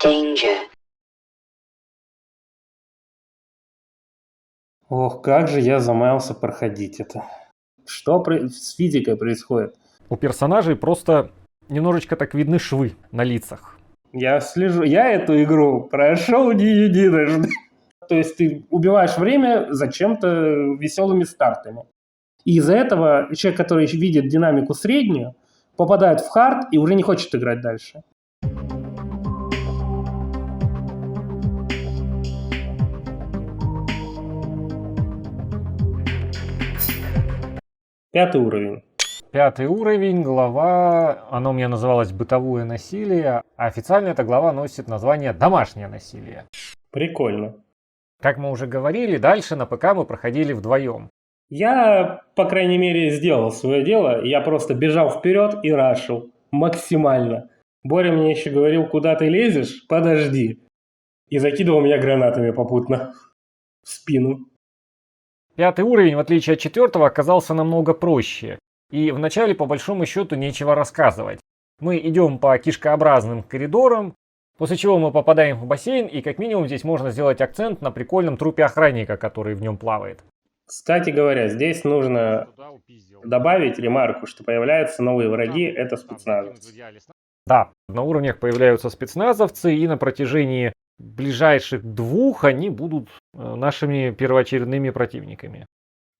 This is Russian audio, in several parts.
Danger. Ох, как же я замаялся проходить это. Что с физикой происходит? У персонажей просто немножечко так видны швы на лицах. Я эту игру прошел не единожды. То есть ты убиваешь время зачем-то веселыми стартами. И из-за этого человек, который видит динамику среднюю, попадает в хард и уже не хочет играть дальше. Пятый уровень. 5-й уровень, глава, она у меня называлась «Бытовое насилие», а официально эта глава носит название «Домашнее насилие». Прикольно. Как мы уже говорили, дальше на ПК мы проходили вдвоем. Я, по крайней мере, сделал свое дело. Я просто бежал вперед и рашил. Максимально. Боря мне еще говорил, куда ты лезешь? Подожди. И закидывал меня гранатами попутно в спину. 5-й уровень, в отличие от 4-го, оказался намного проще. И вначале, по большому счету, нечего рассказывать. Мы идем по кишкообразным коридорам, после чего мы попадаем в бассейн, и как минимум здесь можно сделать акцент на прикольном трупе охранника, который в нем плавает. Кстати говоря, здесь нужно добавить ремарку, что появляются новые враги, это спецназовцы. Да, на уровнях появляются спецназовцы, и на протяжении ближайших 2 они будут нашими первоочередными противниками.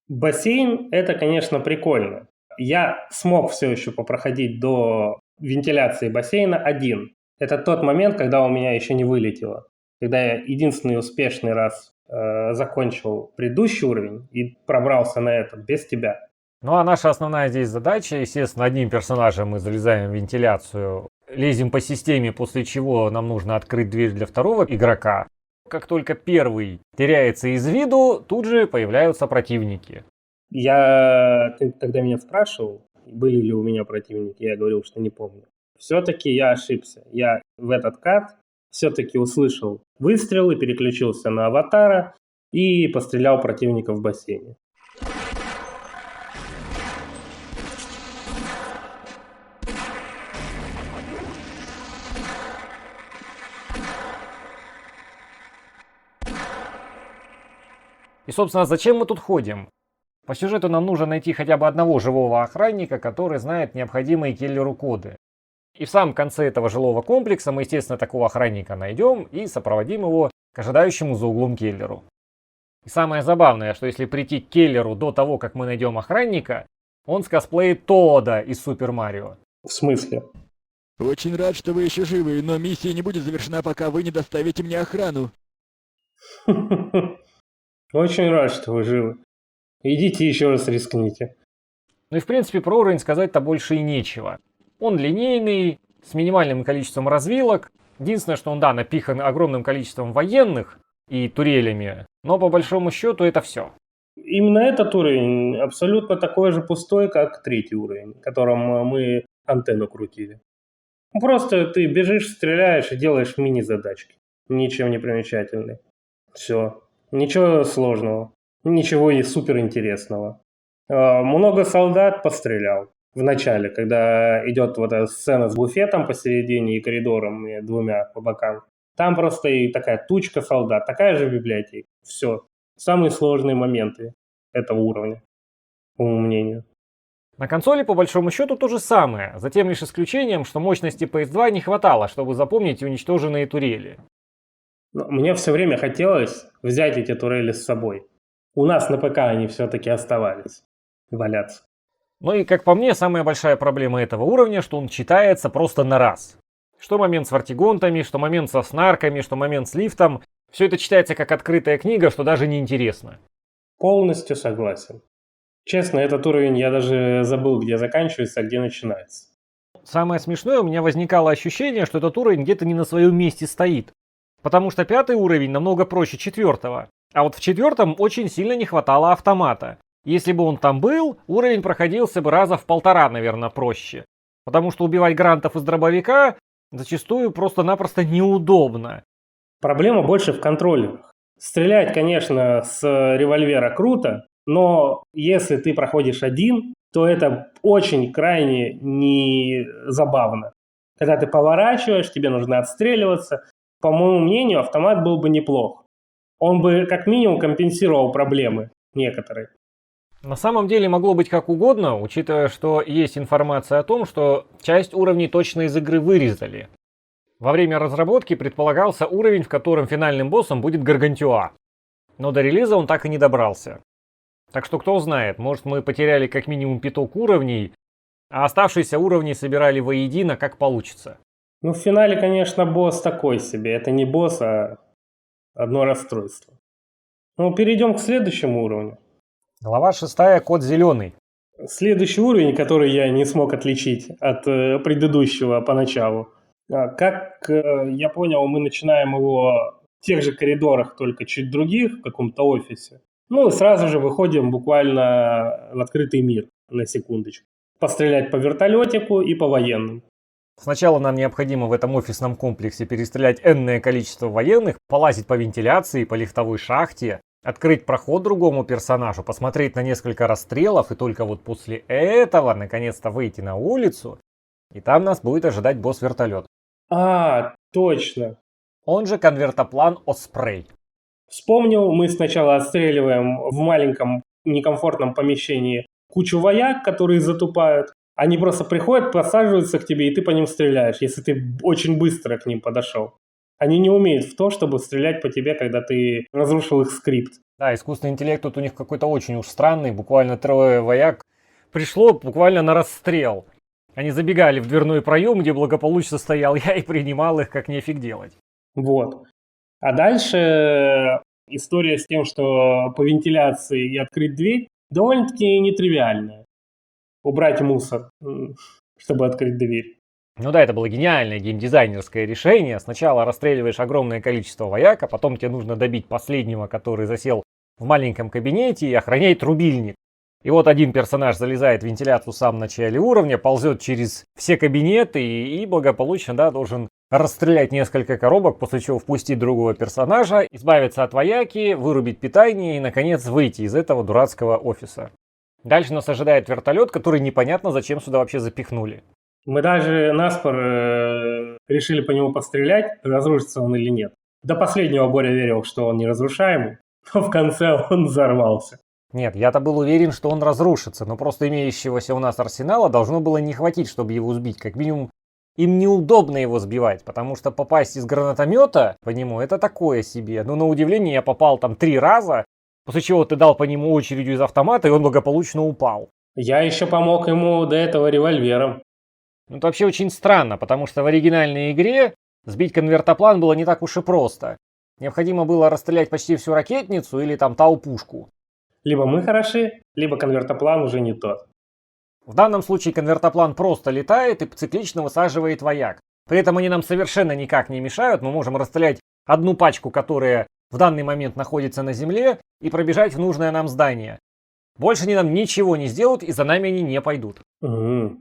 Бассейн, это, конечно, прикольно. Я смог все еще попроходить до вентиляции бассейна один. Это тот момент, когда у меня еще не вылетело. Когда я единственный успешный раз закончил предыдущий уровень и пробрался на этот без тебя. Ну а наша основная здесь задача, естественно, одним персонажем мы залезаем в вентиляцию, лезем по системе, после чего нам нужно открыть дверь для второго игрока. Как только первый теряется из виду, тут же появляются противники. Ты тогда меня спрашивал, были ли у меня противники, я говорил, что не помню. Все-таки я ошибся. Я в этот кат все-таки услышал выстрелы, переключился на аватара и пострелял противника в бассейне. И, собственно, зачем мы тут ходим? По сюжету нам нужно найти хотя бы одного живого охранника, который знает необходимые киллеру коды. И в самом конце этого жилого комплекса мы, естественно, такого охранника найдем и сопроводим его к ожидающему за углом киллеру. И самое забавное, что если прийти к киллеру до того, как мы найдем охранника, он скосплеит Тодда из Супер Марио. В смысле? Очень рад, что вы еще живы, но миссия не будет завершена, пока вы не доставите мне охрану. Очень рад, что вы живы. Идите еще раз рискните. Ну и в принципе про уровень сказать-то больше и нечего. Он линейный, с минимальным количеством развилок. Единственное, что он, да, напихан огромным количеством военных и турелями, но по большому счету это все. Именно этот уровень абсолютно такой же пустой, как 3-й уровень, в котором мы антенну крутили. Просто ты бежишь, стреляешь и делаешь мини-задачки. Ничем не примечательный. Все. Ничего сложного. Ничего и суперинтересного. Много солдат пострелял. В начале, когда идет вот эта сцена с буфетом посередине и коридором, и 2 по бокам. Там просто и такая тучка солдат, такая же библиотека. Все. Самые сложные моменты этого уровня, по моему мнению. На консоли по большому счету то же самое, за тем лишь исключением, что мощности PS2 не хватало, чтобы запомнить уничтоженные турели. Но мне все время хотелось взять эти турели с собой. У нас на ПК они все-таки оставались валяться. Ну и как по мне, самая большая проблема этого уровня, что он читается просто на раз. Что момент с вартигонтами, что момент со снарками, что момент с лифтом. Все это читается как открытая книга, что даже не интересно. Полностью согласен. Честно, этот уровень я даже забыл, где заканчивается, а где начинается. Самое смешное, у меня возникало ощущение, что этот уровень где-то не на своем месте стоит. Потому что 5-й уровень намного проще 4-го. А вот в 4-м очень сильно не хватало автомата. Если бы он там был, уровень проходился бы раза в 1,5, наверное, проще. Потому что убивать грантов из дробовика зачастую просто-напросто неудобно. Проблема больше в контроллерах. Стрелять, конечно, с револьвера круто, но если ты проходишь один, то это очень крайне не забавно. Когда ты поворачиваешь, тебе нужно отстреливаться, по моему мнению, автомат был бы неплох. Он бы как минимум компенсировал проблемы некоторые. На самом деле могло быть как угодно, учитывая, что есть информация о том, что часть уровней точно из игры вырезали. Во время разработки предполагался уровень, в котором финальным боссом будет Гаргантюа. Но до релиза он так и не добрался. Так что кто знает, может мы потеряли как минимум пяток уровней, а оставшиеся уровни собирали воедино, как получится. Ну, в финале, конечно, босс такой себе. Это не босс, а одно расстройство. Ну, перейдем к следующему уровню. Глава 6. Кот зеленый. Следующий уровень, который я не смог отличить от предыдущего поначалу. Как я понял, мы начинаем его в тех же коридорах, только чуть других, в каком-то офисе. Ну и сразу же выходим буквально в открытый мир, на секундочку. Пострелять по вертолетику и по военным. Сначала нам необходимо в этом офисном комплексе перестрелять энное количество военных, полазить по вентиляции, по лифтовой шахте, открыть проход другому персонажу, посмотреть на несколько расстрелов и только вот после этого наконец-то выйти на улицу, и там нас будет ожидать босс-вертолет. А, точно. Он же конвертоплан Оспрей. Вспомнил, мы сначала отстреливаем в маленьком некомфортном помещении кучу вояк, которые затупают. Они просто приходят, просаживаются к тебе, и ты по ним стреляешь, если ты очень быстро к ним подошел. Они не умеют в то, чтобы стрелять по тебе, когда ты разрушил их скрипт. Да, искусственный интеллект тут у них какой-то очень уж странный, буквально трое вояк пришло буквально на расстрел. Они забегали в дверной проем, где благополучно стоял я, и принимал их, как нефиг делать. Вот. А дальше история с тем, что по вентиляции и открыть дверь, довольно-таки нетривиальная. Убрать мусор, чтобы открыть дверь. Ну да, это было гениальное геймдизайнерское решение. Сначала расстреливаешь огромное количество вояк, а потом тебе нужно добить последнего, который засел в маленьком кабинете и охраняет рубильник. И вот один персонаж залезает в вентиляцию в самом начале уровня, ползет через все кабинеты и благополучно, да, должен расстрелять несколько коробок, после чего впустить другого персонажа, избавиться от вояки, вырубить питание и, наконец, выйти из этого дурацкого офиса. Дальше нас ожидает вертолет, который непонятно зачем сюда вообще запихнули. Мы даже наспор решили по нему пострелять, разрушится он или нет. До последнего Боря верил, что он неразрушаемый, но в конце он взорвался. Нет, я-то был уверен, что он разрушится, но просто имеющегося у нас арсенала должно было не хватить, чтобы его сбить. Как минимум, им неудобно его сбивать, потому что попасть из гранатомета по нему это такое себе. Но на удивление я попал там 3 раза, после чего ты дал по нему очередью из автомата, и он благополучно упал. Я еще помог ему до этого револьвером. Ну, это вообще очень странно, потому что в оригинальной игре сбить конвертоплан было не так уж и просто. Необходимо было расстрелять почти всю ракетницу или там тау-пушку. Либо мы хороши, либо конвертоплан уже не тот. В данном случае конвертоплан просто летает и циклично высаживает вояк. При этом они нам совершенно никак не мешают. Мы можем расстрелять одну пачку, которая в данный момент находится на земле, и пробежать в нужное нам здание. Больше они нам ничего не сделают, и за нами они не пойдут. Угу.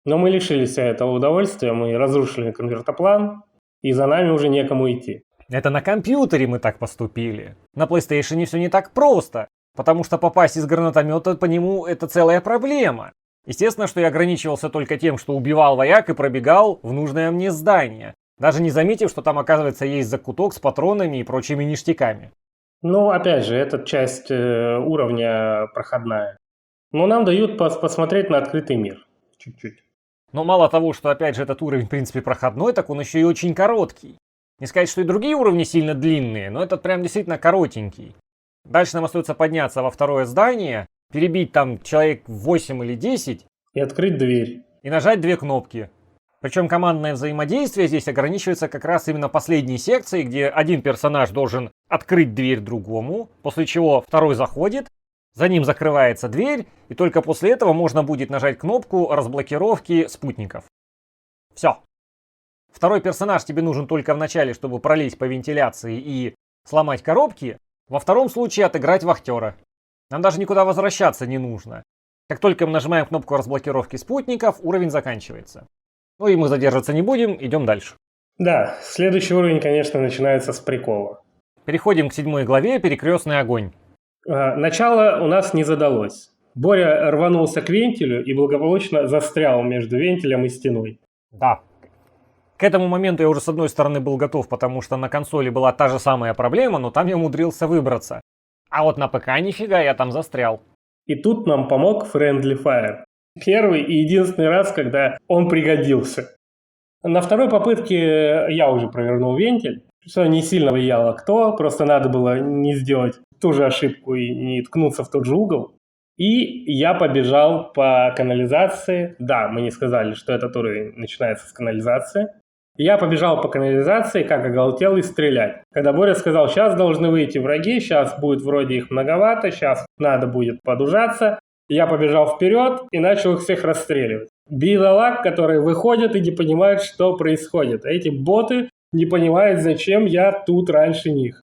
Но мы лишились этого удовольствия, мы разрушили конвертоплан, и за нами уже некому идти. Это на компьютере мы так поступили. На PlayStation все не так просто. Потому что попасть из гранатомета по нему это целая проблема. Естественно, что я ограничивался только тем, что убивал вояк и пробегал в нужное мне здание. Даже не заметив, что там, оказывается, есть закуток с патронами и прочими ништяками. Ну, опять же, эта часть уровня проходная. Но нам дают посмотреть на открытый мир. Чуть-чуть. Но мало того, что, опять же, этот уровень, в принципе, проходной, так он еще и очень короткий. Не сказать, что и другие уровни сильно длинные, но этот прям действительно коротенький. Дальше нам остается подняться во второе здание, перебить там человек 8 или 10. И открыть дверь. И нажать 2 кнопки. Причем командное взаимодействие здесь ограничивается как раз именно последней секцией, где один персонаж должен открыть дверь другому, после чего второй заходит, за ним закрывается дверь, и только после этого можно будет нажать кнопку разблокировки спутников. Все. Второй персонаж тебе нужен только в начале, чтобы пролезть по вентиляции и сломать коробки. Во втором случае отыграть вахтера. Нам даже никуда возвращаться не нужно. Как только мы нажимаем кнопку разблокировки спутников, уровень заканчивается. Ну и мы задерживаться не будем, идем дальше. Да, следующий уровень, конечно, начинается с прикола. Переходим к 7 главе «Перекрестный огонь». Начало у нас не задалось. Боря рванулся к вентилю и благополучно застрял между вентилем и стеной. Да. К этому моменту я уже с одной стороны был готов, потому что на консоли была та же самая проблема, но там я умудрился выбраться. А вот на ПК нифига, я там застрял. И тут нам помог Friendly Fire. Первый и единственный раз, когда он пригодился. На второй попытке я уже провернул вентиль, что не сильно влияло кто, просто надо было не сделать ту же ошибку и не ткнуться в тот же угол. И я побежал по канализации. Да, мы не сказали, что этот уровень начинается с канализации. Я побежал по канализации, как оголтелый, стрелять. Когда Боря сказал, сейчас должны выйти враги, сейчас будет вроде их многовато, сейчас надо будет подужаться, я побежал вперед и начал их всех расстреливать. Бедолаг, которые выходят и не понимают, что происходит. Эти боты не понимают, зачем я тут раньше них.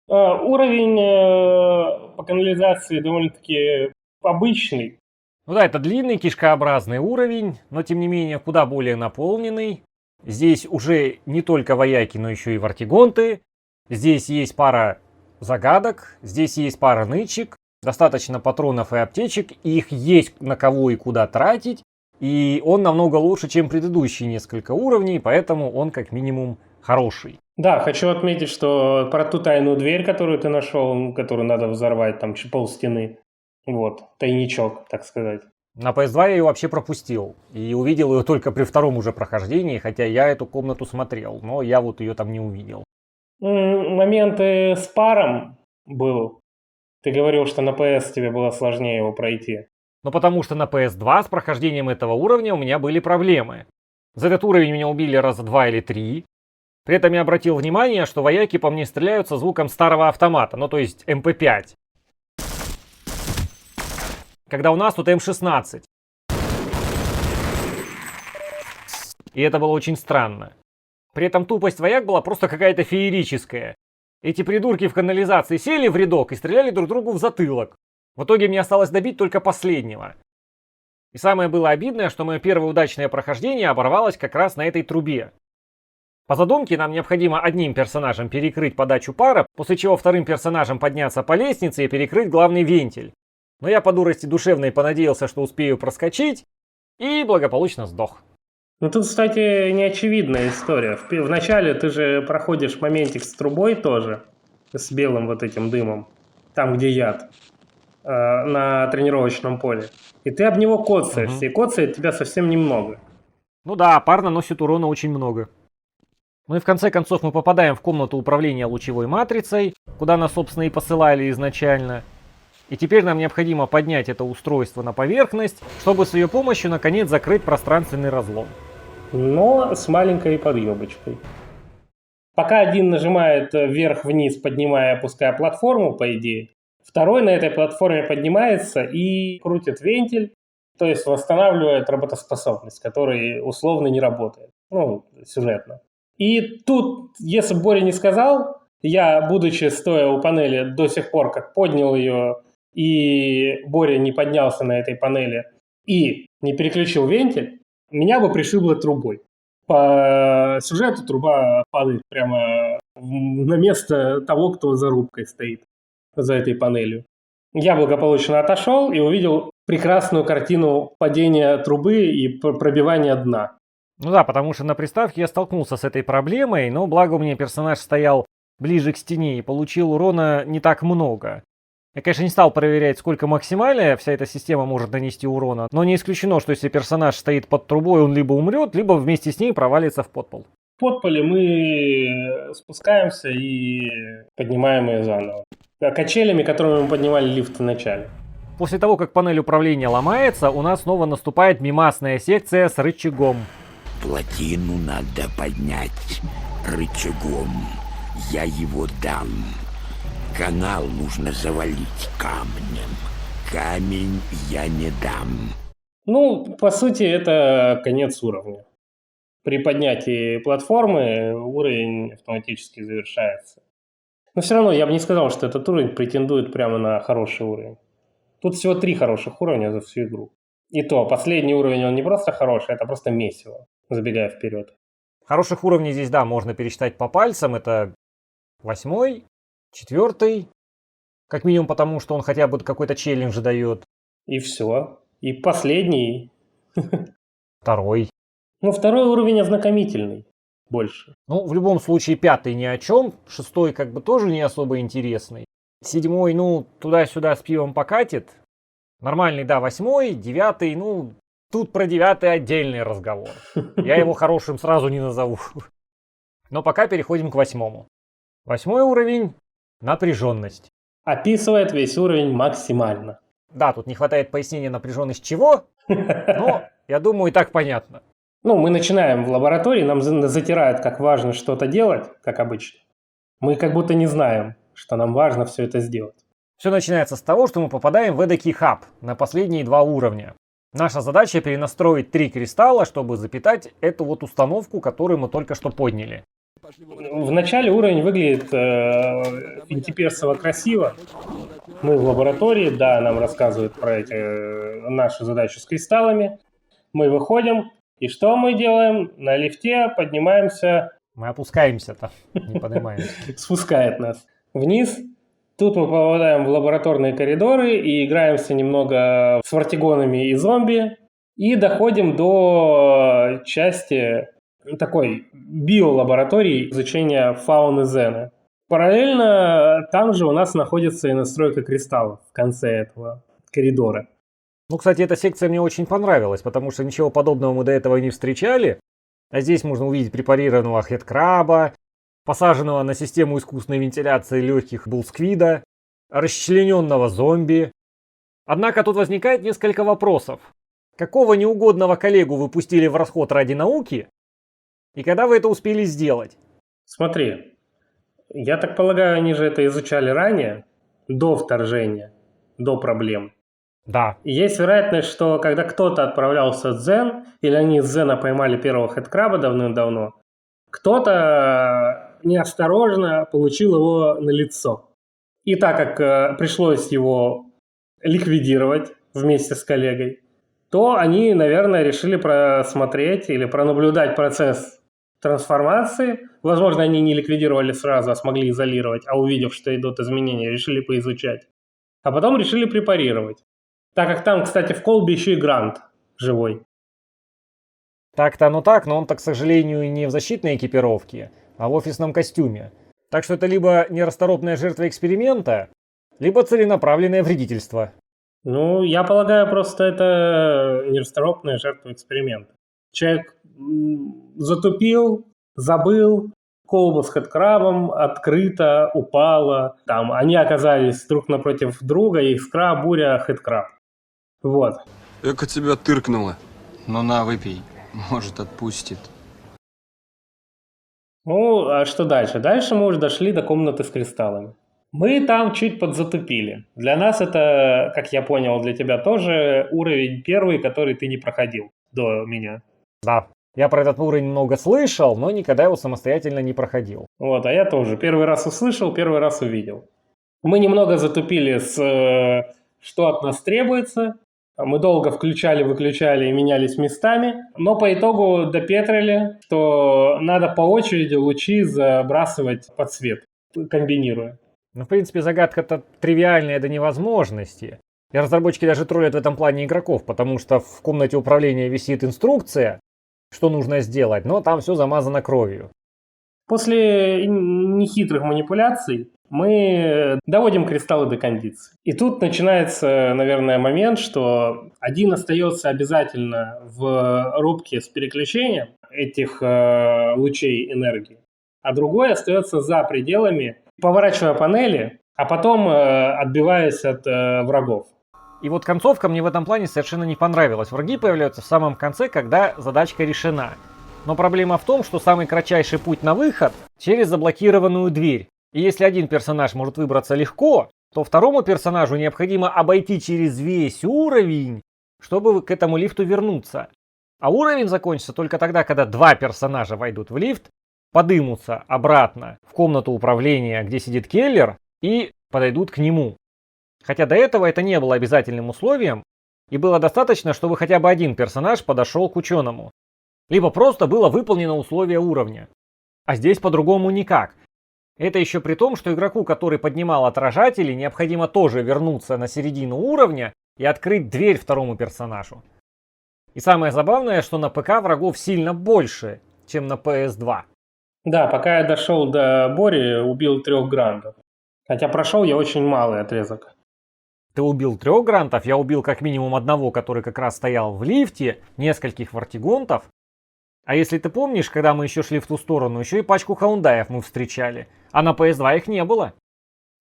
Уровень по канализации довольно-таки обычный. Ну да, это длинный кишкообразный уровень, но тем не менее куда более наполненный. Здесь уже не только вояки, но еще и вартигонты. Здесь есть пара загадок, здесь есть пара нычек, достаточно патронов и аптечек, их есть на кого и куда тратить. И он намного лучше, чем предыдущие несколько уровней, поэтому он как минимум хороший. Да, хочу отметить, что про ту тайную дверь, которую ты нашел, которую надо взорвать, там пол стены, вот, тайничок, так сказать. На PS2 я ее вообще пропустил и увидел ее только при втором уже прохождении, хотя я эту комнату смотрел, но я вот ее там не увидел. Моменты с паром был. Ты говорил, что на PS тебе было сложнее его пройти. Но потому что на PS2 с прохождением этого уровня у меня были проблемы. За этот уровень меня убили раза 2 или 3. При этом я обратил внимание, что вояки по мне стреляют со звуком старого автомата, ну то есть МП5. Когда у нас тут М16. И это было очень странно. При этом тупость вояк была просто какая-то феерическая. Эти придурки в канализации сели в рядок и стреляли друг другу в затылок. В итоге мне осталось добить только последнего. И самое было обидное, что мое первое удачное прохождение оборвалось как раз на этой трубе. По задумке нам необходимо одним персонажем перекрыть подачу пара, после чего вторым персонажем подняться по лестнице и перекрыть главный вентиль. Но я по дурости душевной понадеялся, что успею проскочить, и благополучно сдох. Ну тут, кстати, неочевидная история. Вначале ты же проходишь моментик с трубой тоже, с белым вот этим дымом, там где яд, на тренировочном поле. И ты об него коцаешься, и коцает тебя совсем немного. Ну да, пар наносит урона очень много. Ну и в конце концов мы попадаем в комнату управления лучевой матрицей, куда нас, собственно, и посылали изначально. И теперь нам необходимо поднять это устройство на поверхность, чтобы с ее помощью наконец закрыть пространственный разлом. Но с маленькой подъебочкой. Пока один нажимает вверх-вниз, поднимая и опуская платформу, по идее, второй на этой платформе поднимается и крутит вентиль, то есть восстанавливает работоспособность, который условно не работает, ну, сюжетно. И тут, если бы Боря не сказал, я, будучи стоя у панели до сих пор, как поднял ее, и Боря не поднялся на этой панели и не переключил вентиль, меня бы пришибло трубой. По сюжету труба падает прямо на место того, кто за рубкой стоит, за этой панелью. Я благополучно отошел и увидел прекрасную картину падения трубы и пробивания дна. Ну да, потому что на приставке я столкнулся с этой проблемой, но благо у меня персонаж стоял ближе к стене и получил урона не так много. Я, конечно, не стал проверять, сколько максимально вся эта система может нанести урона, но не исключено, что если персонаж стоит под трубой, он либо умрет, либо вместе с ней провалится в подпол. В подполе мы спускаемся и поднимаем ее заново. Качелями, которыми мы поднимали лифт в начале. После того, как панель управления ломается, у нас снова наступает мимасная секция с рычагом. Плотину надо поднять рычагом. Я его дам. Канал нужно завалить камнем. Камень я не дам. Ну, по сути, это конец уровня. При поднятии платформы уровень автоматически завершается. Но все равно я бы не сказал, что этот уровень претендует прямо на хороший уровень. Тут всего 3 хороших уровня за всю игру. И то, последний уровень, он не просто хороший, это просто месиво, забегая вперед. Хороших уровней здесь, да, можно пересчитать по пальцам. Это 8-й, 4, как минимум потому, что он хотя бы какой-то челлендж дает. И все. И последний. 2. Ну, второй уровень ознакомительный. Больше. Ну, в любом случае, 5 ни о чем, 6 как бы тоже не особо интересный. 7, ну, туда-сюда с пивом покатит. Нормальный, да, 8, 9, ну, тут про 9 отдельный разговор. Я его хорошим сразу не назову. Но пока переходим к 8. 8 уровень — напряженность. Описывает весь уровень максимально. Да, тут не хватает пояснения напряженность чего, но я думаю, и так понятно. Ну, мы начинаем в лаборатории, нам затирают, как важно что-то делать, как обычно. Мы как будто не знаем, что нам важно все это сделать. Все начинается с того, что мы попадаем в эдакий хаб на последние 2 уровня. Наша задача перенастроить 3 кристалла, чтобы запитать эту вот установку, которую мы только что подняли. В начале уровень выглядит финтиперсово красиво. Мы в лаборатории, да, нам рассказывают про нашу задачу с кристаллами. Мы выходим, и что мы делаем? На лифте поднимаемся, Мы опускаемся там, не поднимаемся. спускает нас вниз. Тут мы попадаем в лабораторные коридоры и играемся немного с вартигонами и зомби. И доходим до части такой биолаборатории изучения фауны Зена. Параллельно там же у нас находится и настройка кристаллов в конце этого коридора. Ну, кстати, эта секция мне очень понравилась, потому что ничего подобного мы до этого не встречали. А здесь можно увидеть препарированного хедкраба, посаженного на систему искусственной вентиляции легких булсквида, расчлененного зомби. Однако тут возникает несколько вопросов. Какого неугодного коллегу вы пустили в расход ради науки? И когда вы это успели сделать? Смотри, я так полагаю, они же это изучали ранее, до вторжения, до проблем. Да. И есть вероятность, что когда кто-то отправлялся в Дзен, или они из Дзена поймали первого хедкраба давным-давно, кто-то неосторожно получил его на лицо. И так как пришлось его ликвидировать вместе с коллегой, то они, наверное, решили просмотреть или пронаблюдать процесс трансформации. Возможно, они не ликвидировали сразу, а смогли изолировать, а увидев, что идут изменения, решили поизучать. А потом решили препарировать. Так как там, кстати, в колбе еще и Грант живой. Так-то оно так, но он-то, к сожалению, не в защитной экипировке, а в офисном костюме. Так что это либо нерасторопная жертва эксперимента, либо целенаправленное вредительство. Ну, я полагаю, просто это нерасторопная жертва эксперимента. Человек затупил, забыл, колба с хедкрабом открыта, упала. Там они оказались друг напротив друга, искра, буря, хедкраб. Вот. Эка тебя тыркнуло. Ну на, выпей. Может, отпустит. Ну, а что дальше? Дальше мы уже дошли до комнаты с кристаллами. Мы там чуть подзатупили. Для нас это, как я понял, для тебя тоже уровень первый, который ты не проходил до меня. Да, я про этот уровень много слышал, но никогда его самостоятельно не проходил. Вот, а я тоже. Первый раз услышал, первый раз увидел. Мы немного затупили что от нас требуется. Мы долго включали, выключали и менялись местами. Но по итогу допетрили, что надо по очереди лучи забрасывать под свет, комбинируя. Ну, в принципе, загадка-то тривиальная до невозможности. И разработчики даже троллят в этом плане игроков, потому что в комнате управления висит инструкция, что нужно сделать, но там все замазано кровью. После нехитрых манипуляций мы доводим кристаллы до кондиции. И тут начинается, наверное, момент, что один остается обязательно в рубке с переключением этих лучей энергии, а другой остается за пределами, поворачивая панели, а потом отбиваясь от врагов. И вот концовка мне в этом плане совершенно не понравилась. Враги появляются в самом конце, когда задачка решена. Но проблема в том, что самый кратчайший путь на выход через заблокированную дверь. И если один персонаж может выбраться легко, то второму персонажу необходимо обойти через весь уровень, чтобы к этому лифту вернуться. А уровень закончится только тогда, когда 2 персонажа войдут в лифт, подымутся обратно в комнату управления, где сидит Келлер, и подойдут к нему. Хотя до этого это не было обязательным условием, и было достаточно, чтобы хотя бы один персонаж подошел к ученому. Либо просто было выполнено условие уровня. А здесь по-другому никак. Это еще при том, что игроку, который поднимал отражатели, необходимо тоже вернуться на середину уровня и открыть дверь второму персонажу. И самое забавное, что на ПК врагов сильно больше, чем на PS2. Да, пока я дошел до Бори, убил 3 грандов. Хотя прошел я очень малый отрезок. Ты убил 3 грантов, я убил как минимум одного, который как раз стоял в лифте, нескольких вартигонтов. А если ты помнишь, когда мы еще шли в ту сторону, еще и пачку хаундаев мы встречали. А на PS2 их не было.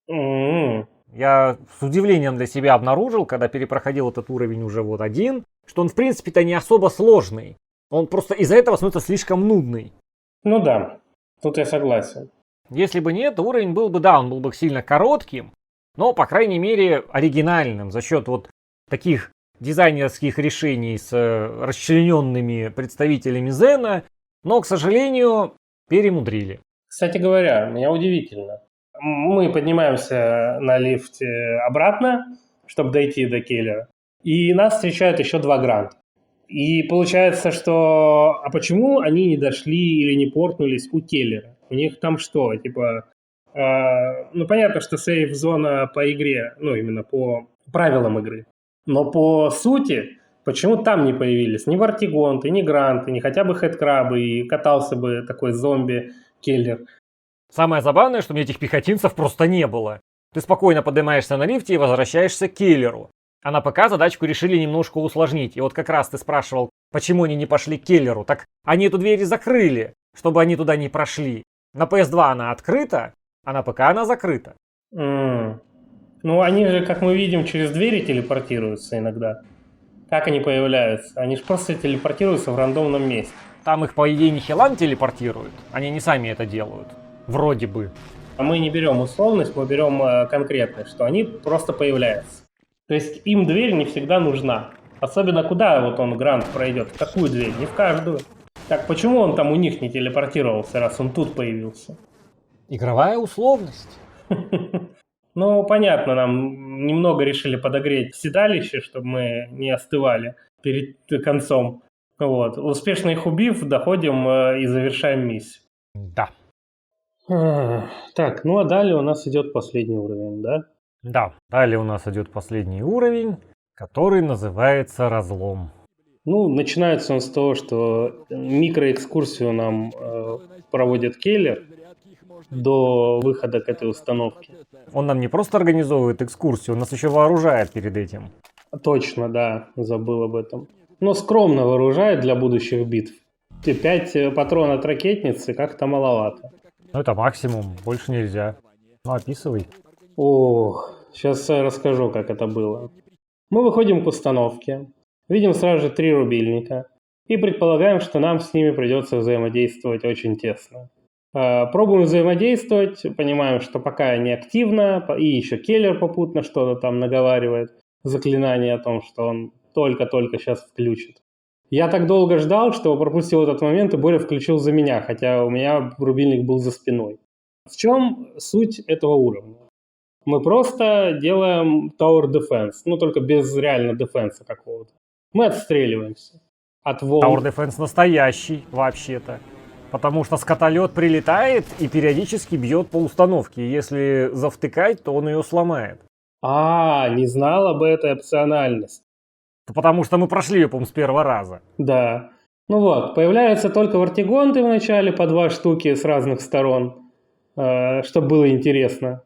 М-м. Я с удивлением для себя обнаружил, когда перепроходил этот уровень уже вот один, что он в принципе-то не особо сложный. Он просто из-за этого становится слишком нудный. Ну да, тут я согласен. Если бы нет, уровень был бы, да, он был бы сильно коротким, но, по крайней мере, оригинальным за счет вот таких дизайнерских решений с расчлененными представителями Зена, но, к сожалению, перемудрили. Кстати говоря, меня удивительно. Мы поднимаемся на лифте обратно, чтобы дойти до киллера, и нас встречают еще 2 гранта. И получается, что... А почему они не дошли или не портнулись у Келлера? У них там что, типа... ну, понятно, что сейф-зона по игре, ну, именно по правилам игры. Но по сути, почему там не появились ни вартигонты, ни гранты, ни хотя бы хедкрабы, и катался бы такой зомби-келлер? Самое забавное, что у меня этих пехотинцев просто не было. Ты спокойно поднимаешься на лифте и возвращаешься к киллеру. А на ПК задачку решили немножко усложнить. И вот как раз ты спрашивал, почему они не пошли к киллеру. Так они эту дверь и закрыли, чтобы они туда не прошли. На PS2 она открыта, а на ПК она закрыта. Ну, они же, как мы видим, через двери телепортируются иногда. Как они появляются? Они же просто телепортируются в рандомном месте. Там их, по идее, не Хелан телепортируют. Они не сами это делают. Вроде бы. А мы не берем условность, мы берем конкретность, что они просто появляются. То есть им дверь не всегда нужна. Особенно куда вот он, грант, пройдет, в какую дверь, не в каждую. Так почему он там у них не телепортировался, раз он тут появился? Игровая условность. Ну, понятно, нам немного решили подогреть седалище, чтобы мы не остывали перед концом. Вот. Успешно их убив, доходим и завершаем миссию. Да. Так, ну а далее у нас идет последний уровень, да? Да, далее у нас идет последний уровень, который называется разлом. Ну, начинается он с того, что микроэкскурсию нам проводит Келлер до выхода к этой установке. Он нам не просто организовывает экскурсию, он нас еще вооружает перед этим. Точно, да, забыл об этом. Но скромно вооружает для будущих битв. 5 патронов от ракетницы как-то маловато. Ну это максимум, больше нельзя. Ну описывай. Ох, сейчас расскажу, как это было. Мы выходим к установке, видим сразу же 3 рубильника и предполагаем, что нам с ними придется взаимодействовать очень тесно. Пробуем взаимодействовать, понимаем, что пока не активно, и еще Келлер попутно что-то там наговаривает, заклинание о том, что он только-только сейчас включит. Я так долго ждал, что пропустил этот момент, и Боря включил за меня, хотя у меня рубильник был за спиной. В чем суть этого уровня? Мы просто делаем Tower Defense, ну только без реально дефенса какого-то. Мы отстреливаемся от волн. Tower Defense настоящий, вообще-то. Потому что скотолет прилетает и периодически бьет по установке. Если завтыкать, то он ее сломает. Не знал об этой опциональности. Потому что мы прошли ее, по-моему, с первого раза. Да. Ну вот, появляются только вартигонты в начале, по 2 штуки с разных сторон, чтобы было интересно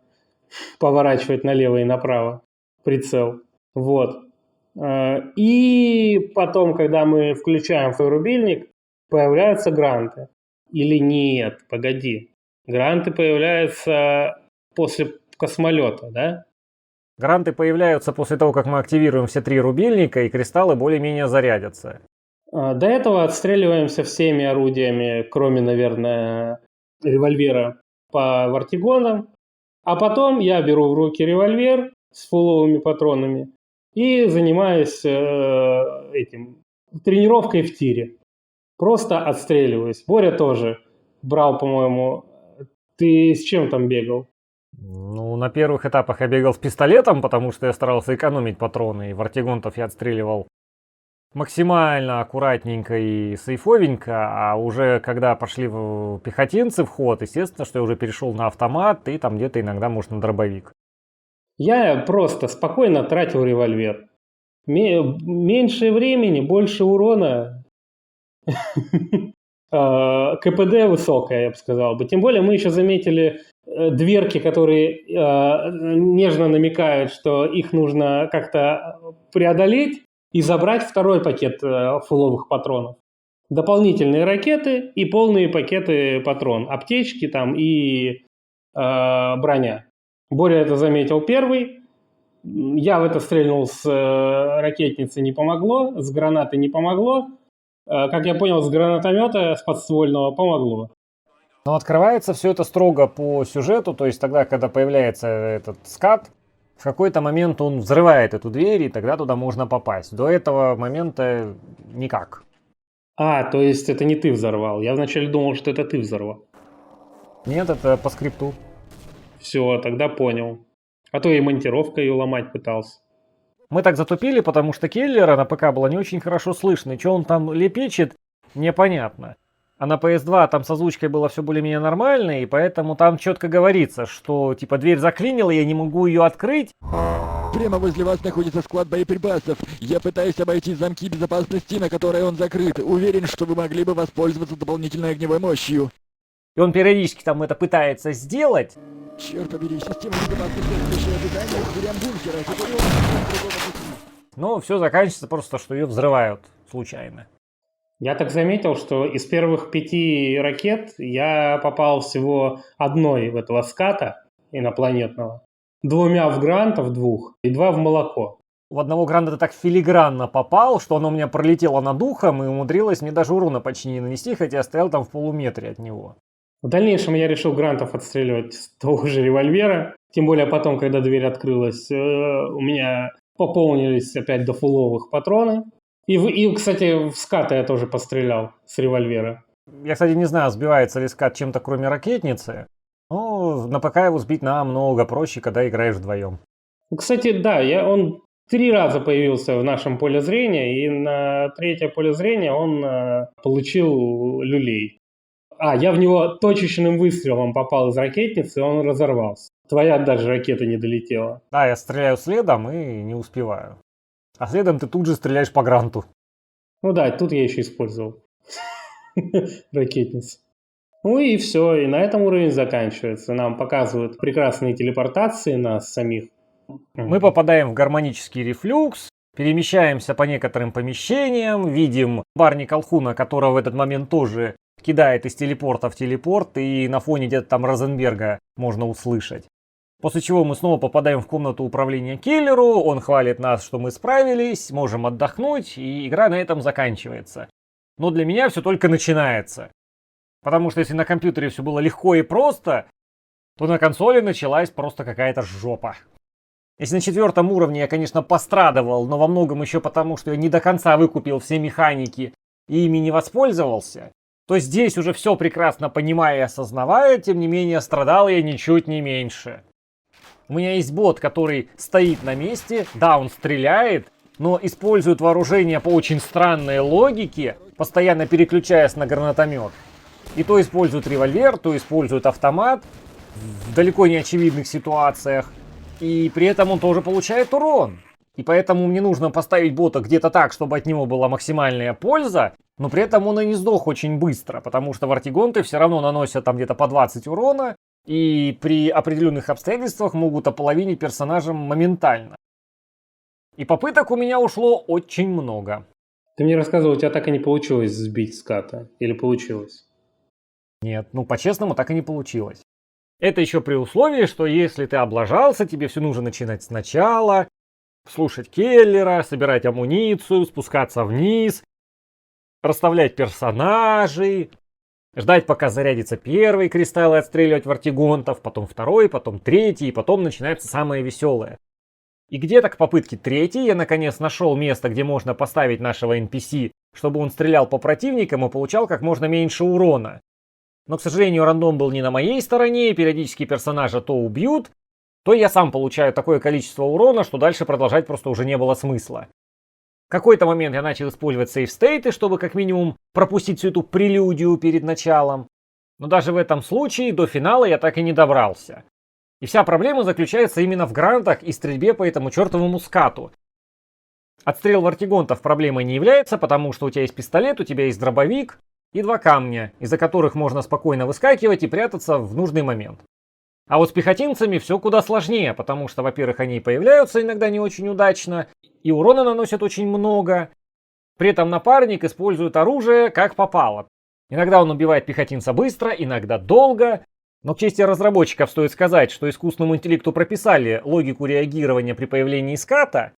поворачивать налево и направо прицел. Вот. И потом, когда мы включаем свой рубильник, появляются гранты. Или нет, погоди. Гранты появляются после космолета, да? Гранты появляются после того, как мы активируем все 3 рубильника, и кристаллы более-менее зарядятся. До этого отстреливаемся всеми орудиями, кроме, наверное, револьвера по вартигонам. А потом я беру в руки револьвер с фуловыми патронами и занимаюсь тренировкой в тире. Просто отстреливаюсь. Боря тоже брал, по-моему... Ты с чем там бегал? Ну, на первых этапах я бегал с пистолетом, потому что я старался экономить патроны, и вартигонтов я отстреливал максимально аккуратненько и сейфовенько, а уже когда пошли пехотинцы в ход, естественно, что я уже перешел на автомат и там где-то иногда, может, на дробовик. Я просто спокойно тратил револьвер. Меньше времени, больше урона. КПД высокое, я бы сказал бы. Тем более мы еще заметили дверки, которые нежно намекают, что их нужно как-то преодолеть и забрать второй пакет фуловых патронов. Дополнительные ракеты и полные пакеты патрон. Аптечки там и броня. Боря это заметил первый. Я в это стрельнул с ракетницы, не помогло. С гранаты не помогло. Как я понял, с гранатомета, с подствольного помогло. Но открывается все это строго по сюжету, то есть тогда, когда появляется этот скат, в какой-то момент он взрывает эту дверь, и тогда туда можно попасть. До этого момента никак. То есть это не ты взорвал. Я вначале думал, что это ты взорвал. Нет, это по скрипту. Все, тогда понял. А то и монтировка ее ломать пытался. Мы так затупили, потому что Келлера на ПК было не очень хорошо слышно, и что он там лепечет, непонятно. А на PS2 там с озвучкой было все более-менее нормально, и поэтому там четко говорится, что типа дверь заклинила, я не могу ее открыть. Прямо возле вас находится склад боеприпасов. Я пытаюсь обойти замки безопасности, на которые он закрыт. Уверен, что вы могли бы воспользоваться дополнительной огневой мощью. И он периодически там это пытается сделать. Черт побери, система безопасности отключает питание к дверям бункера. Теперь он с другого пути. Но все заканчивается просто, что ее взрывают случайно. Я так заметил, что из первых 5 ракет я попал всего одной в этого ската инопланетного. 2 в грантов 2 и 2 в молоко. В одного гранда ты так филигранно попал, что оно у меня пролетело над ухом и умудрилось мне даже урона почти не нанести, хотя я стоял там в полуметре от него. В дальнейшем я решил грантов отстреливать с того же револьвера. Тем более потом, когда дверь открылась, у меня пополнились опять до фуловых патроны. И, кстати, в ската я тоже пострелял с револьвера. Я, кстати, не знаю, сбивается ли скат чем-то кроме ракетницы. Но на ПК его сбить намного проще, когда играешь вдвоем. Кстати, да, он 3 раза появился в нашем поле зрения, и на 3-е поле зрения он получил люлей. Я в него точечным выстрелом попал из ракетницы, и он разорвался. Твоя даже ракета не долетела. Да, я стреляю следом и не успеваю. А следом ты тут же стреляешь по гранту. Ну да, тут я еще использовал ракетницу. Ну и все, и на этом уровень заканчивается. Нам показывают прекрасные телепортации нас самих. Мы попадаем в гармонический рефлюкс, перемещаемся по некоторым помещениям, видим Барни Колхуна, которого в этот момент тоже кидает из телепорта в телепорт, и на фоне где-то там Розенберга можно услышать. После чего мы снова попадаем в комнату управления Келлеру, он хвалит нас, что мы справились, можем отдохнуть, и игра на этом заканчивается. Но для меня все только начинается. Потому что если на компьютере все было легко и просто, то на консоли началась просто какая-то жопа. Если на 4-м уровне я, конечно, пострадовал, но во многом еще потому, что я не до конца выкупил все механики и ими не воспользовался, то здесь уже все прекрасно понимая и осознавая, тем не менее страдал я ничуть не меньше. У меня есть бот, который стоит на месте, да, он стреляет, но использует вооружение по очень странной логике, постоянно переключаясь на гранатомет. И то использует револьвер, то использует автомат в далеко не очевидных ситуациях. И при этом он тоже получает урон. И поэтому мне нужно поставить бота где-то так, чтобы от него была максимальная польза, но при этом он и не сдох очень быстро, потому что вартигонты все равно наносят там где-то по 20 урона, и при определенных обстоятельствах могут ополовинить персонажа моментально. И попыток у меня ушло очень много. Ты мне рассказывал, у тебя так и не получилось сбить ската? Или получилось? Нет, по-честному так и не получилось. Это еще при условии, что если ты облажался, тебе все нужно начинать сначала, слушать Келлера, собирать амуницию, спускаться вниз, расставлять персонажей, ждать, пока зарядится первый кристалл и отстреливать вартигонтов, потом второй, потом третий, и потом начинается самое веселое. И где-то к попытке 3-й я наконец нашел место, где можно поставить нашего NPC, чтобы он стрелял по противникам и получал как можно меньше урона. Но, к сожалению, рандом был не на моей стороне, и периодически персонажа то убьют, то я сам получаю такое количество урона, что дальше продолжать просто уже не было смысла. В какой-то момент я начал использовать сейф-стейты, чтобы как минимум пропустить всю эту прелюдию перед началом. Но даже в этом случае до финала я так и не добрался. И вся проблема заключается именно в грантах и стрельбе по этому чертовому скату. Отстрел вартигонтов проблемой не является, потому что у тебя есть пистолет, у тебя есть дробовик и 2 камня, из-за которых можно спокойно выскакивать и прятаться в нужный момент. А вот с пехотинцами все куда сложнее, потому что, во-первых, они появляются иногда не очень удачно, и урона наносят очень много. При этом напарник использует оружие как попало. Иногда он убивает пехотинца быстро, иногда долго. Но к чести разработчиков стоит сказать, что искусственному интеллекту прописали логику реагирования при появлении ската,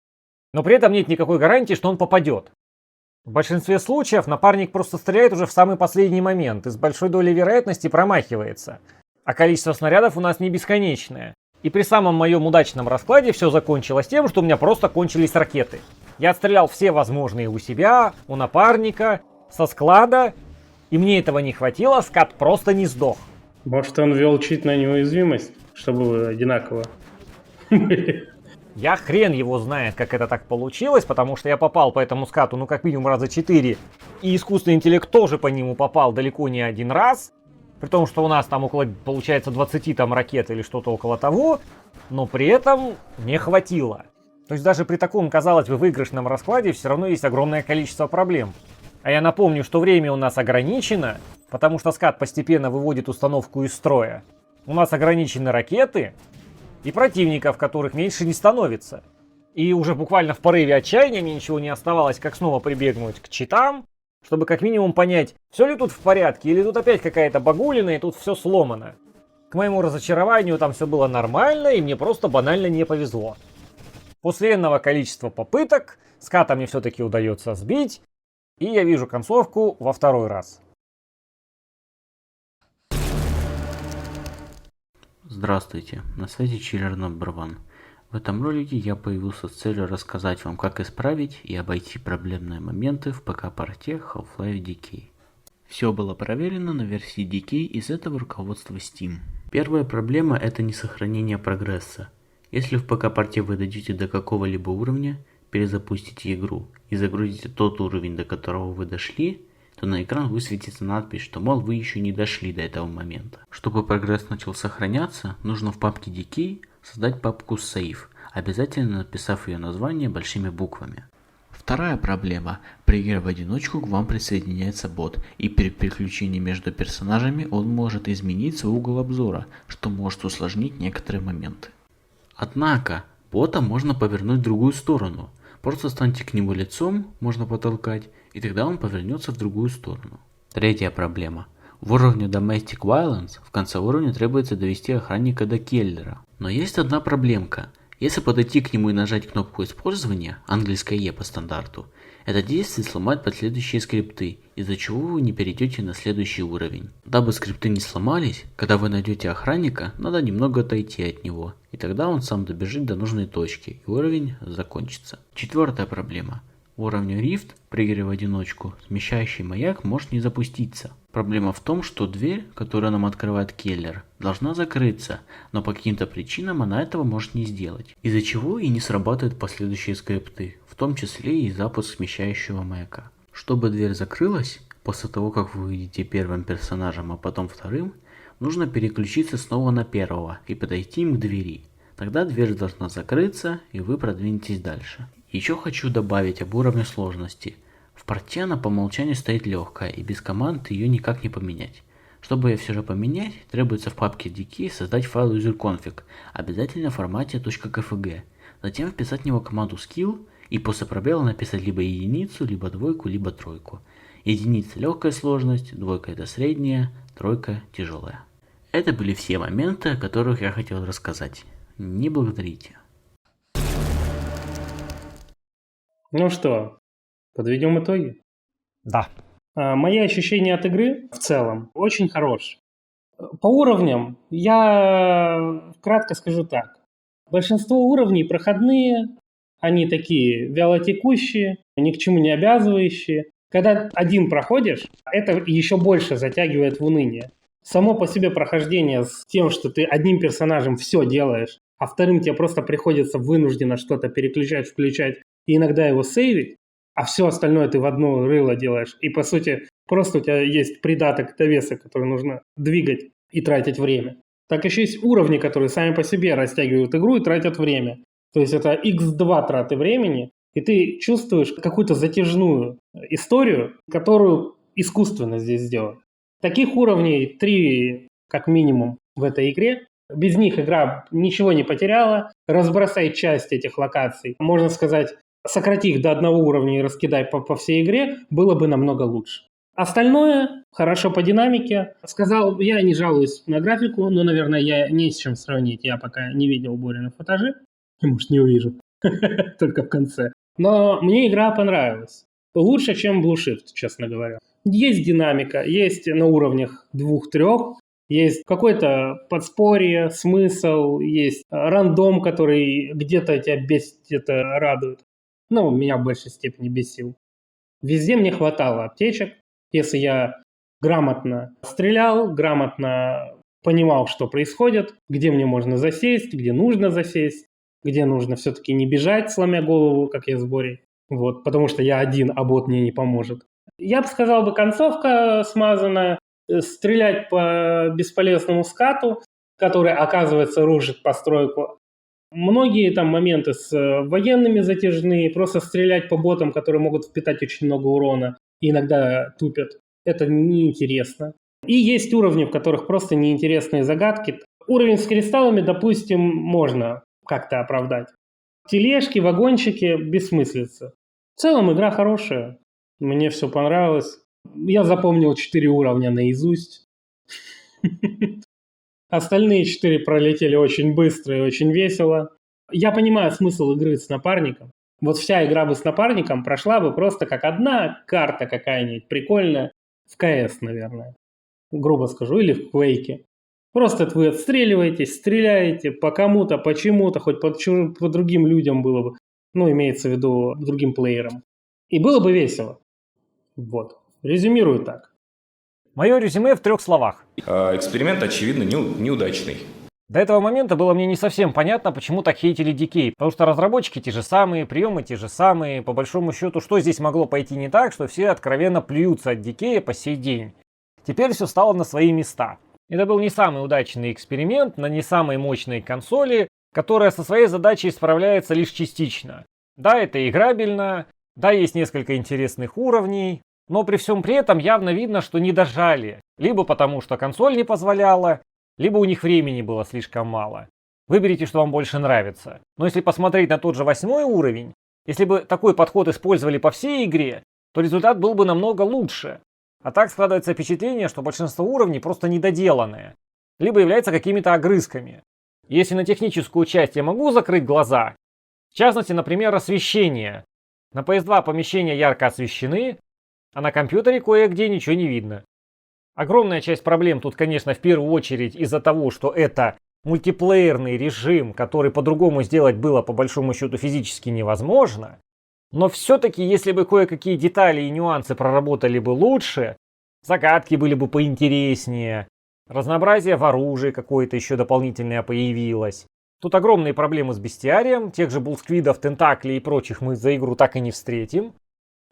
но при этом нет никакой гарантии, что он попадет. В большинстве случаев напарник просто стреляет уже в самый последний момент и с большой долей вероятности промахивается. А количество снарядов у нас не бесконечное. И при самом моем удачном раскладе все закончилось тем, что у меня просто кончились ракеты. Я отстрелял все возможные у себя, у напарника, со склада, и мне этого не хватило, скат просто не сдох. Может, он ввел чит на неуязвимость, чтобы одинаково. Я хрен его знает, как это так получилось, потому что я попал по этому скату, ну как минимум раза 4, и искусственный интеллект тоже по нему попал далеко не один раз, при том, что у нас там около, получается, 20 там ракет или что-то около того, но при этом не хватило. То есть даже при таком, казалось бы, выигрышном раскладе все равно есть огромное количество проблем. А я напомню, что время у нас ограничено, потому что скат постепенно выводит установку из строя. У нас ограничены ракеты и противников, которых меньше не становится. И уже буквально в порыве отчаяния мне ничего не оставалось, как снова прибегнуть к читам, чтобы как минимум понять, все ли тут в порядке, или тут опять какая-то багулина, и тут все сломано. К моему разочарованию там все было нормально, и мне просто банально не повезло. После энного количества попыток ската мне все-таки удается сбить, и я вижу концовку во 2-й раз. Здравствуйте, на связи Чиллер No. 1. В этом ролике я появился с целью рассказать вам, как исправить и обойти проблемные моменты в ПК-порте Half-Life DK. Все было проверено на версии DK из этого руководства Steam. Первая проблема — это несохранение прогресса. Если в ПК-порте вы дойдете до какого-либо уровня, перезапустите игру и загрузите тот уровень, до которого вы дошли, то на экран высветится надпись, что, мол, вы еще не дошли до этого момента. Чтобы прогресс начал сохраняться, нужно в папке Decay создать папку Save, обязательно написав ее название большими буквами. Вторая проблема. При игре в одиночку к вам присоединяется бот, и при переключении между персонажами он может изменить свой угол обзора, что может усложнить некоторые моменты. Однако, бота можно повернуть в другую сторону. Просто станьте к нему лицом, можно потолкать, и тогда он повернется в другую сторону. Третья проблема. В уровне Domestic Violence в конце уровня требуется довести охранника до Келлера. Но есть одна проблемка. Если подойти к нему и нажать кнопку использования, английское E по стандарту, это действие сломает последующие скрипты, из-за чего вы не перейдете на следующий уровень. Дабы скрипты не сломались, когда вы найдете охранника, надо немного отойти от него, и тогда он сам добежит до нужной точки, и уровень закончится. Четвертая проблема. В уровне Rift при игре в одиночку смещающий маяк может не запуститься. Проблема в том, что дверь, которую нам открывает Келлер, должна закрыться, но по каким-то причинам она этого может не сделать, из-за чего и не срабатывают последующие скрипты, в том числе и запуск смещающего маяка. Чтобы дверь закрылась, после того как вы выйдете первым персонажем, а потом вторым, нужно переключиться снова на первого и подойти им к двери. Тогда дверь должна закрыться, и вы продвинетесь дальше. Еще хочу добавить об уровне сложности. В порте она по умолчанию стоит легкая, и без команд ее никак не поменять. Чтобы ее все же поменять, требуется в папке DK создать файл userconfig, обязательно в формате .kfg. Затем вписать в него команду skill, и после пробела написать либо единицу, либо двойку, либо тройку. Единица легкая сложность, двойка это средняя, тройка тяжелая. Это были все моменты, о которых я хотел рассказать. Не благодарите. Ну что, подведем итоги? Да. Мои ощущения от игры в целом очень хорошие. По уровням я кратко скажу так. Большинство уровней проходные, они такие вялотекущие, ни к чему не обязывающие. Когда один проходишь, это еще больше затягивает в уныние. Само по себе прохождение с тем, что ты одним персонажем все делаешь, а вторым тебе просто приходится вынужденно что-то переключать, включать и иногда его сейвить, а все остальное ты в одно рыло делаешь. И, по сути, просто у тебя есть придаток довеса, который нужно двигать и тратить время. Так еще есть уровни, которые сами по себе растягивают игру и тратят время. То есть это x2 траты времени, и ты чувствуешь какую-то затяжную историю, которую искусственно здесь сделали. Таких уровней 3 как минимум в этой игре. Без них игра ничего не потеряла. Разбросай часть этих локаций. Можно сказать, сократи их до одного уровня и раскидай по всей игре, было бы намного лучше. Остальное хорошо по динамике. Сказал, я не жалуюсь на графику, но, наверное, я не с чем сравнить. Я пока не видел Борина футажи. Может, не увижу. Только в конце. Но мне игра понравилась. Лучше, чем Blue Shift, честно говоря. Есть динамика, есть на уровнях 2-3. Есть какое-то подспорье, смысл, есть рандом, который где-то тебя бесит, где-то радует. Ну, меня в большей степени бесил. Везде мне хватало аптечек. Если я грамотно стрелял, грамотно понимал, что происходит, где мне можно засесть, где нужно засесть, где нужно все-таки не бежать, сломя голову, как я с Борей. Вот, потому что я один, а бот мне не поможет. Я бы сказал, концовка смазанная, стрелять по бесполезному скату, который, оказывается, рушит постройку. Многие там моменты с военными затяжные, просто стрелять по ботам, которые могут впитать очень много урона и иногда тупят. Это неинтересно. И есть уровни, в которых просто неинтересные загадки. Уровень с кристаллами, допустим, можно как-то оправдать. Тележки, вагончики, бессмыслица. В целом игра хорошая. Мне все понравилось. Я запомнил 4 уровня наизусть. Остальные 4 пролетели очень быстро и очень весело. Я понимаю смысл игры с напарником. Вот вся игра бы с напарником прошла бы просто как одна карта какая-нибудь прикольная в КС, наверное. Грубо скажу, или в Quake. Просто вы отстреливаетесь, стреляете по кому-то, почему-то, хоть по другим людям было бы. Ну, имеется в виду другим плеерам. И было бы весело. Вот. Резюмирую так. Мое резюме в 3 словах. Эксперимент, очевидно, неудачный. До этого момента было мне не совсем понятно, почему так хейтили Decay, потому что разработчики те же самые, приемы те же самые, по большому счету, что здесь могло пойти не так, что все откровенно плюются от Decay по сей день. Теперь все стало на свои места. Это был не самый удачный эксперимент на не самой мощной консоли, которая со своей задачей справляется лишь частично. Да, это играбельно, да, есть несколько интересных уровней, но при всем при этом явно видно, что не дожали. Либо потому, что консоль не позволяла, либо у них времени было слишком мало. Выберите, что вам больше нравится. Но если посмотреть на тот же 8-й уровень, если бы такой подход использовали по всей игре, то результат был бы намного лучше. А так складывается впечатление, что большинство уровней просто недоделанные, либо являются какими-то огрызками. Если на техническую часть я могу закрыть глаза, в частности, например, освещение. На PS2 помещения ярко освещены, а на компьютере кое-где ничего не видно. Огромная часть проблем тут, конечно, в первую очередь из-за того, что это мультиплеерный режим, который по-другому сделать было по большому счету физически невозможно. Но все-таки, если бы кое-какие детали и нюансы проработали бы лучше, загадки были бы поинтереснее, разнообразие в оружии какое-то еще дополнительное появилось. Тут огромные проблемы с бестиарием, тех же булсквидов, тентаклей и прочих мы за игру так и не встретим.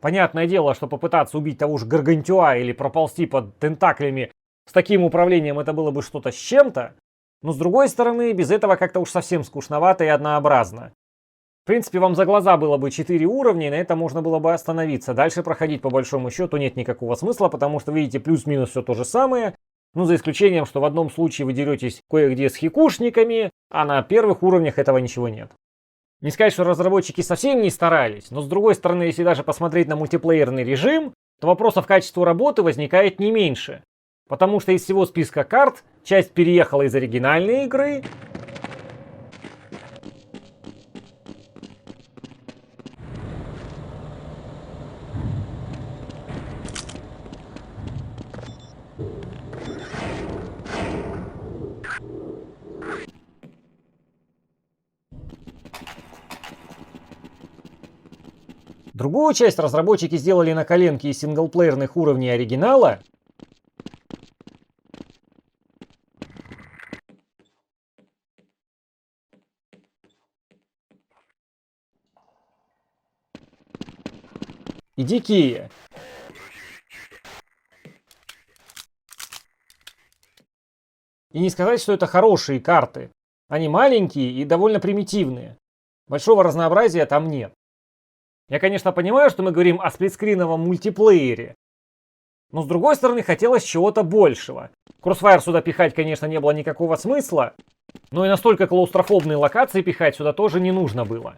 Понятное дело, что попытаться убить того же Гаргантюа или проползти под тентаклями с таким управлением это было бы что-то с чем-то, но с другой стороны, без этого как-то уж совсем скучновато и однообразно. В принципе, вам за глаза было бы 4 уровня, и на этом можно было бы остановиться. Дальше проходить по большому счету нет никакого смысла, потому что видите плюс-минус все то же самое. Ну, за исключением, что в одном случае вы деретесь кое-где с хикушниками, а на первых уровнях этого ничего нет. Не сказать, что разработчики совсем не старались, но с другой стороны, если даже посмотреть на мультиплеерный режим, то вопросов к качеству работы возникает не меньше. Потому что из всего списка карт часть переехала из оригинальной игры, другую часть разработчики сделали на коленке из синглплеерных уровней оригинала, и дикие. И не сказать, что это хорошие карты. Они маленькие и довольно примитивные. Большого разнообразия там нет. Я, конечно, понимаю, что мы говорим о сплитскриновом мультиплеере. Но с другой стороны, хотелось чего-то большего. Crossfire сюда пихать, конечно, не было никакого смысла. Но и настолько клаустрофобные локации пихать сюда тоже не нужно было.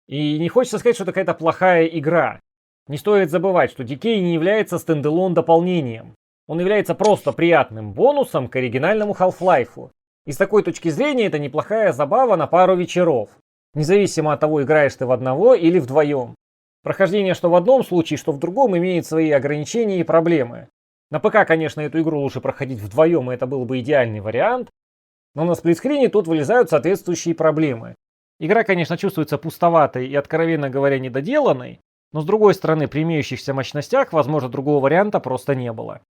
И не хочется сказать, что это какая-то плохая игра. Не стоит забывать, что Decay не является стендалон дополнением. Он является просто приятным бонусом к оригинальному Half-Life. И с такой точки зрения это неплохая забава на пару вечеров. Независимо от того, играешь ты в одного или вдвоем. Прохождение что в одном случае, что в другом имеет свои ограничения и проблемы. На ПК, конечно, эту игру лучше проходить вдвоем, и это был бы идеальный вариант. Но на сплитскрине тут вылезают соответствующие проблемы. Игра, конечно, чувствуется пустоватой и, откровенно говоря, недоделанной. Но с другой стороны, при имеющихся мощностях, возможно, другого варианта просто не было.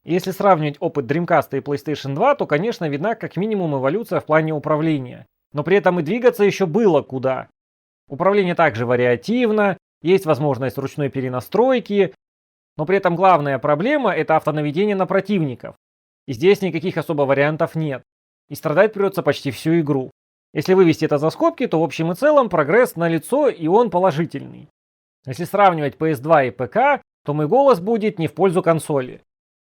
Если сравнивать опыт Dreamcast и PlayStation 2, то, конечно, видна как минимум эволюция в плане управления. Но при этом и двигаться еще было куда. Управление также вариативно, есть возможность ручной перенастройки, но при этом главная проблема – это автонаведение на противников. И здесь никаких особо вариантов нет. И страдать придется почти всю игру. Если вывести это за скобки, то в общем и целом прогресс налицо, и он положительный. Если сравнивать PS2 и ПК, то мой голос будет не в пользу консоли.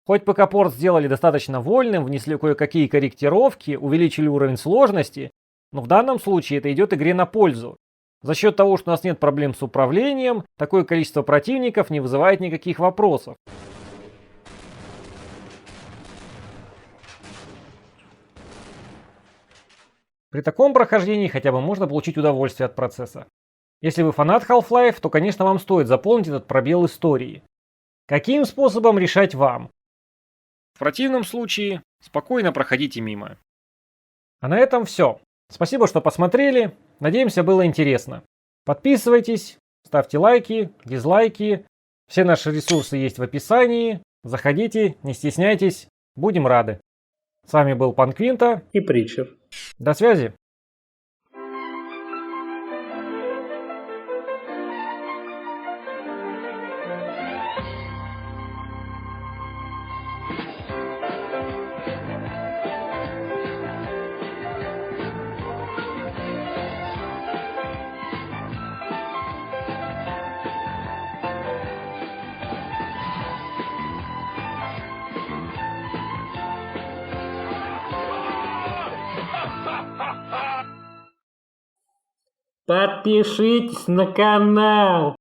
Хоть ПК-порт сделали достаточно вольным, внесли кое-какие корректировки, увеличили уровень сложности, но в данном случае это идет игре на пользу. За счет того, что у нас нет проблем с управлением, такое количество противников не вызывает никаких вопросов. При таком прохождении хотя бы можно получить удовольствие от процесса. Если вы фанат Half-Life, то, конечно, вам стоит заполнить этот пробел истории. Каким способом решать вам? В противном случае спокойно проходите мимо. А на этом все. Спасибо, что посмотрели. Надеемся, было интересно. Подписывайтесь, ставьте лайки, дизлайки. Все наши ресурсы есть в описании. Заходите, не стесняйтесь. Будем рады. С вами был Пан Квинта И Притчер. До связи. Подпишитесь на канал.